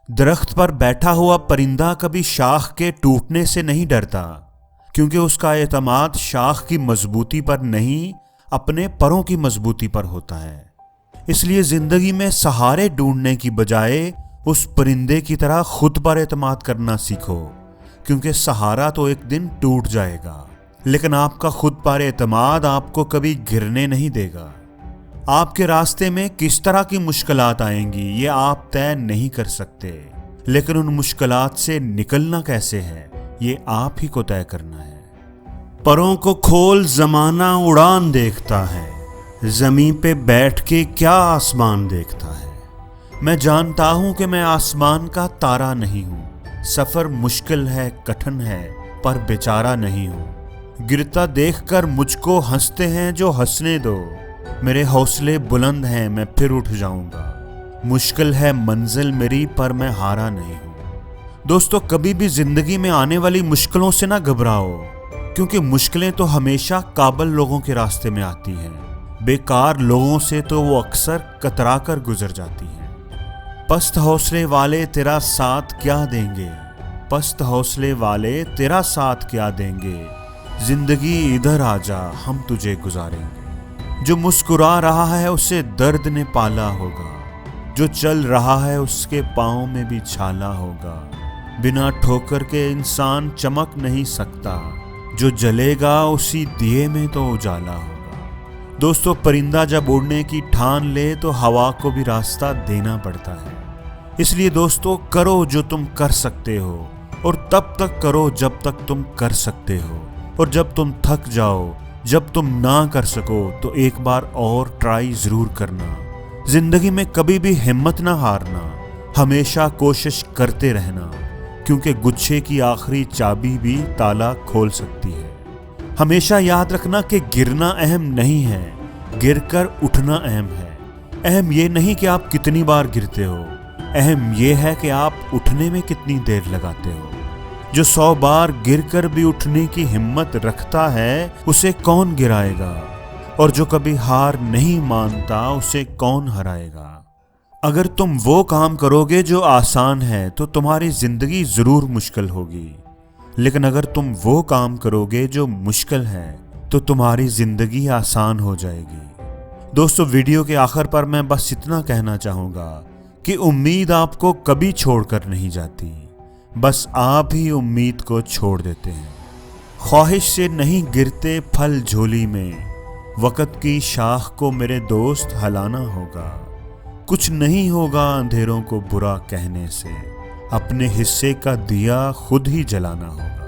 दरख्त पर बैठा हुआ परिंदा कभी शाख के टूटने से नहीं डरता, क्योंकि उसका एतमाद शाख की मजबूती पर नहीं, अपने परों की मजबूती पर होता है। इसलिए जिंदगी में सहारे ढूंढने की बजाय उस परिंदे की तरह खुद पर एतमाद करना सीखो, क्योंकि सहारा तो एक दिन टूट जाएगा, लेकिन आपका खुद पर एतमाद आपको कभी गिरने नहीं देगा। आपके रास्ते में किस तरह की मुश्किलात आएंगी ये आप तय नहीं कर सकते, लेकिन उन मुश्किलात से निकलना कैसे है ये आप ही को तय करना है। परों को खोल जमाना उड़ान देखता है, जमीन पे बैठ के क्या आसमान देखता है। मैं जानता हूं कि मैं आसमान का तारा नहीं हूं, सफर मुश्किल है, कठिन है, पर बेचारा नहीं हूं। गिरता देखकर मुझको हंसते हैं जो हंसने दो, मेरे हौसले बुलंद हैं, मैं फिर उठ जाऊंगा। मुश्किल है मंजिल मेरी पर मैं हारा नहीं हूं। दोस्तों, कभी भी जिंदगी में आने वाली मुश्किलों से ना घबराओ, क्योंकि मुश्किलें तो हमेशा काबिल लोगों के रास्ते में आती हैं। बेकार लोगों से तो वो अक्सर कतरा कर गुजर जाती हैं। पस्त हौसले वाले तेरा साथ क्या देंगे, पस्त हौसले वाले तेरा साथ क्या देंगे। जिंदगी इधर आजा हम तुझे गुजारेंगे। जो मुस्कुरा रहा है उसे दर्द ने पाला होगा, जो चल रहा है उसके पाँव में भी छाला होगा। बिना ठोकर के इंसान चमक नहीं सकता, जो जलेगा उसी दिए में तो उजाला होगा। दोस्तों, परिंदा जब उड़ने की ठान ले तो हवा को भी रास्ता देना पड़ता है। इसलिए दोस्तों, करो जो तुम कर सकते हो, और तब तक करो जब तक तुम कर सकते हो। और जब तुम थक जाओ, जब तुम ना कर सको, तो एक बार और ट्राई जरूर करना। जिंदगी में कभी भी हिम्मत ना हारना, हमेशा कोशिश करते रहना, क्योंकि गुच्छे की आखिरी चाबी भी ताला खोल सकती है। हमेशा याद रखना कि गिरना अहम नहीं है, गिरकर उठना अहम है। अहम ये नहीं कि आप कितनी बार गिरते हो, अहम ये है कि आप उठने में कितनी देर लगाते हो। जो 100 बार गिरकर भी उठने की हिम्मत रखता है उसे कौन गिराएगा, और जो कभी हार नहीं मानता उसे कौन हराएगा। अगर तुम वो काम करोगे जो आसान है तो तुम्हारी जिंदगी जरूर मुश्किल होगी, लेकिन अगर तुम वो काम करोगे जो मुश्किल है तो तुम्हारी जिंदगी आसान हो जाएगी। दोस्तों, वीडियो के आखिर पर मैं बस इतना कहना चाहूँगा कि उम्मीद आपको कभी छोड़कर नहीं जाती, बस आप ही उम्मीद को छोड़ देते हैं। ख्वाहिश से नहीं गिरते फल झोली में, वक़्त की शाख को मेरे दोस्त हलाना होगा। कुछ नहीं होगा अंधेरों को बुरा कहने से, अपने हिस्से का दिया खुद ही जलाना होगा।